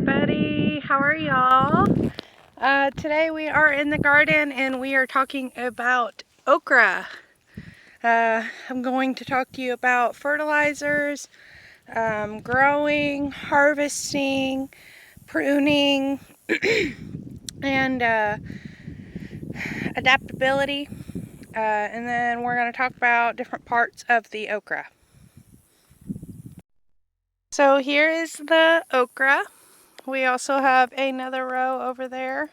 everybody, how are y'all? Today we are in the garden and we are talking about okra. I'm going to talk to you about fertilizers, growing, harvesting, pruning, and adaptability. And then we're going to talk about different parts of the okra. So here is the okra. We also have another row over there,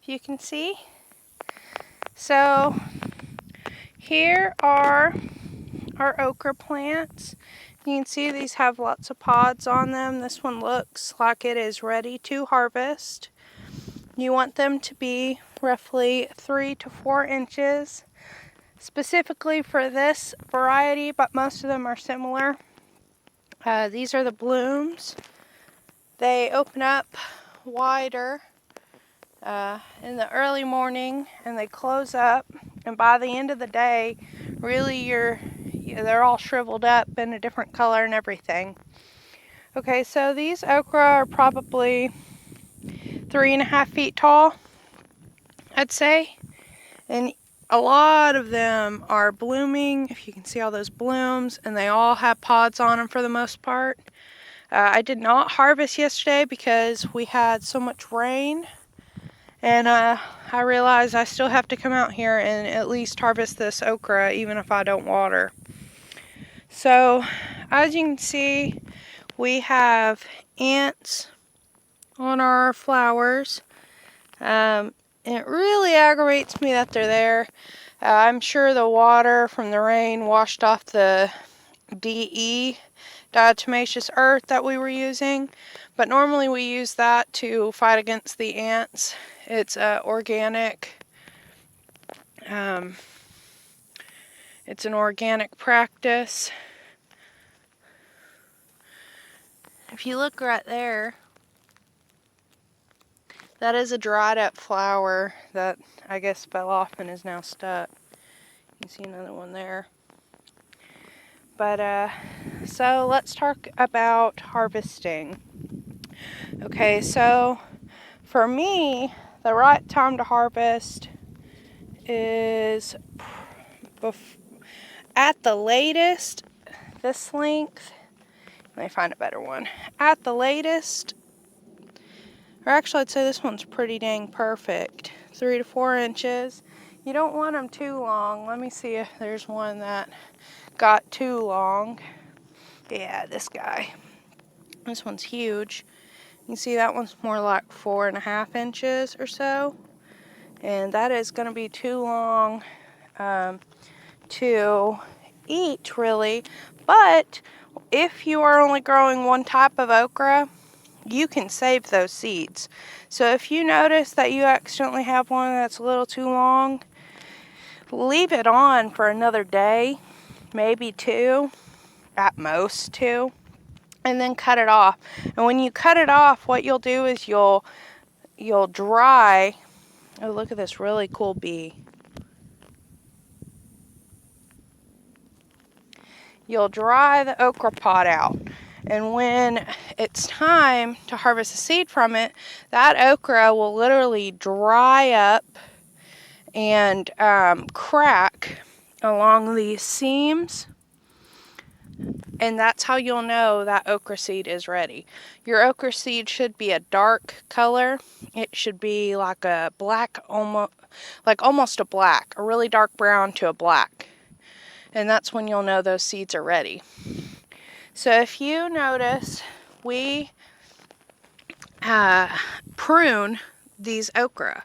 if you can see. So here are our okra plants. You can see these have lots of pods on them. This one looks like it is ready to harvest. You want them to be roughly 3 to 4 inches. Specifically for this variety, but most of them are similar. These are the blooms. They open up wider in the early morning and they close up, and by the end of the day really they're all shriveled up in a different color and everything. Okay, so these okra are probably 3.5 feet tall, I'd say, and a lot of them are blooming. If you can see all those blooms, and they all have pods on them for the most part. I did not harvest yesterday because we had so much rain, and I realized I still have to come out here and at least harvest this okra even if I don't water. So as you can see, we have ants on our flowers. It really aggravates me that they're there. I'm sure the water from the rain washed off the DE, diatomaceous earth, that we were using, but normally we use that to fight against the ants. It's organic. It's an organic practice. If you look right there, that is a dried up flower that I guess fell off and is now stuck. You can see another one there. But so let's talk about harvesting. Okay, so for me, the right time to harvest is at the latest, this length. Let me find a better one. At the latest, or actually I'd say this one's pretty dang perfect. 3 to 4 inches. You don't want them too long. Let me see if there's one that got too long. Yeah, this guy. This one's huge. You can see that one's more like 4.5 inches or so. And that is going to be too long to eat, really. But if you are only growing one type of okra, you can save those seeds. So if you notice that you accidentally have one that's a little too long, leave it on for another day, maybe 2, at most 2, and then cut it off. And when you cut it off, what you'll do is you'll dry. Oh, look at this really cool bee. You'll dry the okra pod out. And when it's time to harvest the seed from it, that okra will literally dry up and crack along these seams. And that's how you'll know that okra seed is ready. Your okra seed should be a dark color. It should be like a black, almost a black, a really dark brown to a black. And that's when you'll know those seeds are ready. So if you notice, we prune these okra.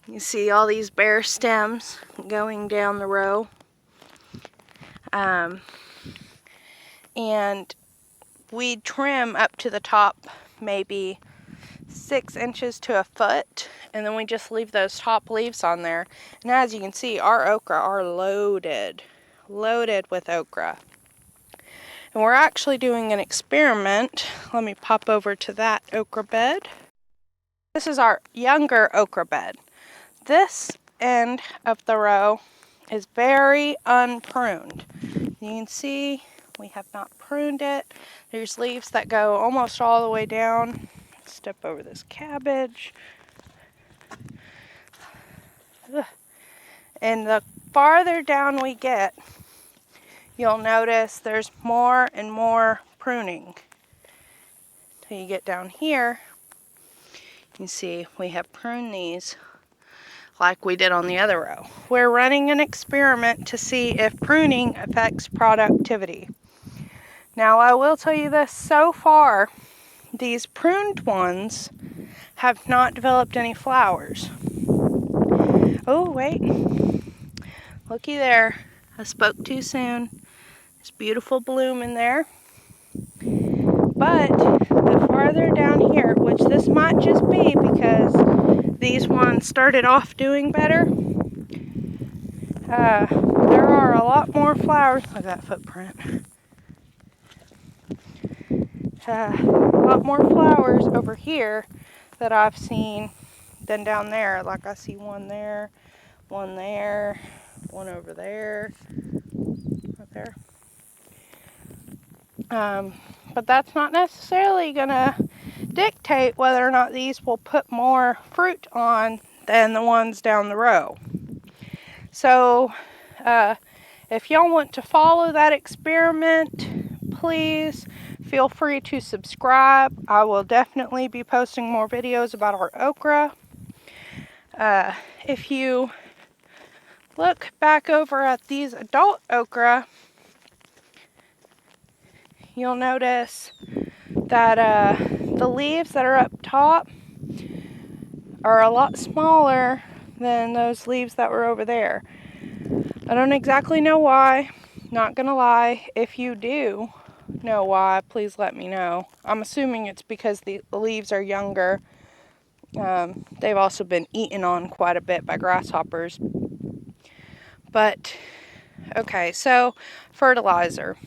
You see all these bare stems going down the row. And we trim up to the top maybe 6 inches to a foot, and then we just leave those top leaves on there. And as you can see, our okra are loaded with okra. And we're actually doing an experiment. Let me pop over to that okra bed. This is our younger okra bed. This end of the row is very unpruned. You can see we have not pruned it. There's leaves that go almost all the way down Step over this cabbage. Ugh. And the farther down we get, you'll notice there's more and more pruning. Till you get down here, you see we have pruned these like we did on the other row. We're running an experiment to see if pruning affects productivity. Now I will tell you this, so far these pruned ones have not developed any flowers. Oh wait, looky there, I spoke too soon. There's beautiful bloom in there. But the farther down here, which this might just be because these ones started off doing better, there are a lot more flowers. Look at that footprint. A lot more flowers over here that I've seen than down there. Like I see one there, one over there, right there. But that's not necessarily going to dictate whether or not these will put more fruit on than the ones down the row. So if y'all want to follow that experiment, please feel free to subscribe. I will definitely be posting more videos about our okra. If you look back over at these adult okra, you'll notice that the leaves that are up top are a lot smaller than those leaves that were over there. I don't exactly know why, not gonna lie. If you do know why, please let me know. I'm assuming it's because the leaves are younger. They've also been eaten on quite a bit by grasshoppers. But, okay, so fertilizer.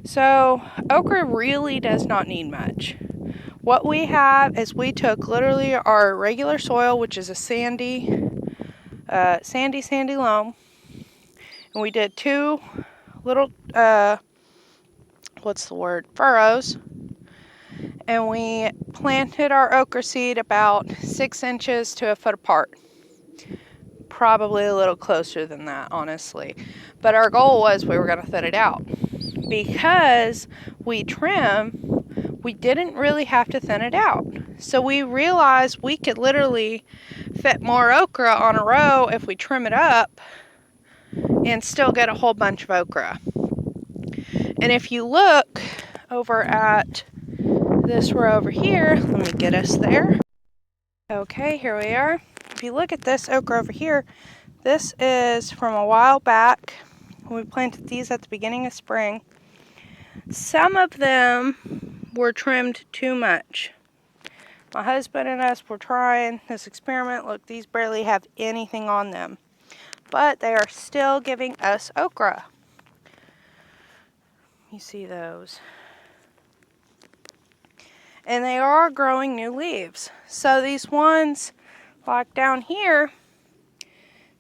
So, okra really does not need much. What we have is we took literally our regular soil, which is a sandy loam, and we did 2 little, furrows, and we planted our okra seed about 6 inches to a foot apart. Probably a little closer than that, honestly. But our goal was we were going to thin it out. Because we trim, we didn't really have to thin it out. So we realized we could literally fit more okra on a row if we trim it up and still get a whole bunch of okra. And if you look over at this row over here, let me get us there. Okay, here we are. If you look at this okra over here, this is from a while back. We planted these at the beginning of spring. Some of them were trimmed too much. My husband and us were trying this experiment. Look, these barely have anything on them. But they are still giving us okra. You see those. And they are growing new leaves. So these ones, like down here,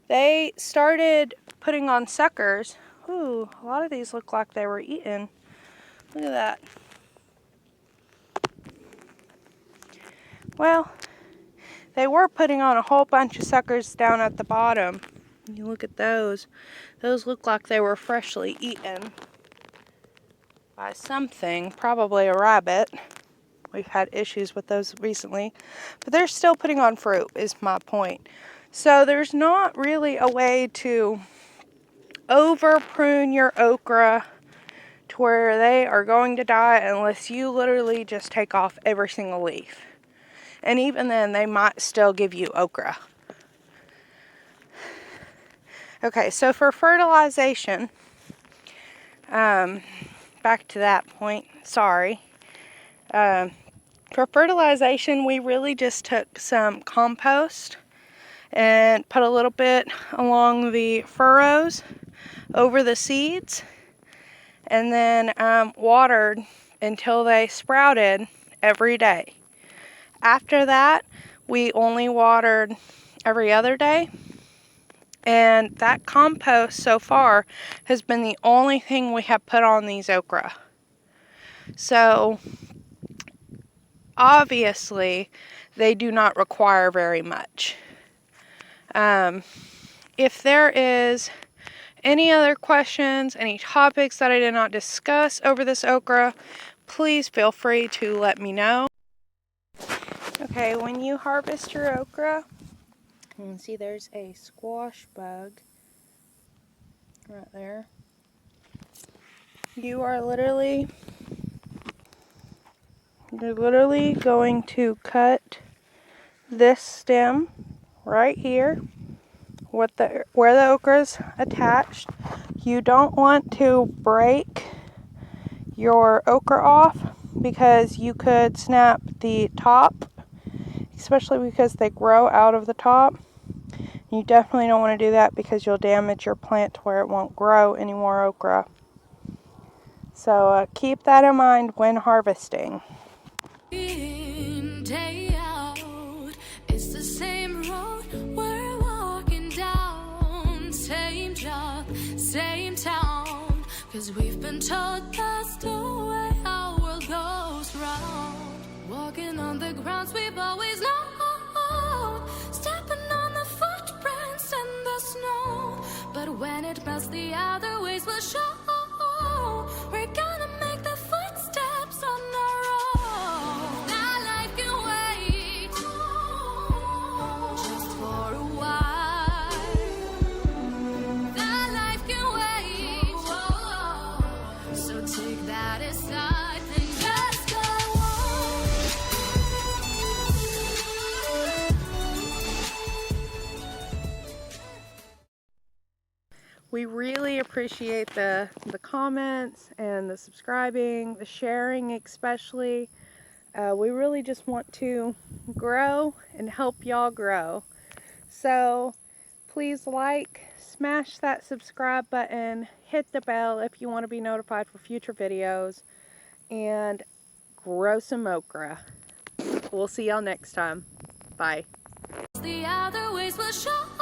they started putting on suckers. Ooh, a lot of these look like they were eaten. Look at that. Well, they were putting on a whole bunch of suckers down at the bottom. You look at those. Those look like they were freshly eaten by something, probably a rabbit. We've had issues with those recently. But they're still putting on fruit, is my point. So there's not really a way to over prune your okra to where they are going to die unless you literally just take off every single leaf. And even then, they might still give you okra. Okay, so for fertilization, back to that point, sorry. For fertilization, we really just took some compost and put a little bit along the furrows over the seeds, and then watered until they sprouted every day. After that, we only watered every other day, and that compost so far has been the only thing we have put on these okra. So obviously they do not require very much. If there is any other questions, any topics that I did not discuss over this okra, please feel free to let me know. Okay, when you harvest your okra, you can see there's a squash bug right there. You're literally going to cut this stem right here where the okra is attached. You don't want to break your okra off because you could snap the top, especially because they grow out of the top. You definitely don't want to do that because you'll damage your plant to where it won't grow any more okra. So keep that in mind when harvesting. Day out, it's the same road we're walking down, same job, same town, 'cause we've been told that's the way our world goes round. Walking on the grounds we've always known, stepping on the footprints in the snow, but when it melts the other ways will show. We're gonna make the footsteps on our own. That life can wait just for a while. That life can wait. So take that aside and just go We really appreciate the comments and the subscribing, the sharing especially. We really just want to grow and help y'all grow. So please smash that subscribe button, hit the bell if you want to be notified for future videos, and grow some okra. We'll see y'all next time. Bye. the other ways will show.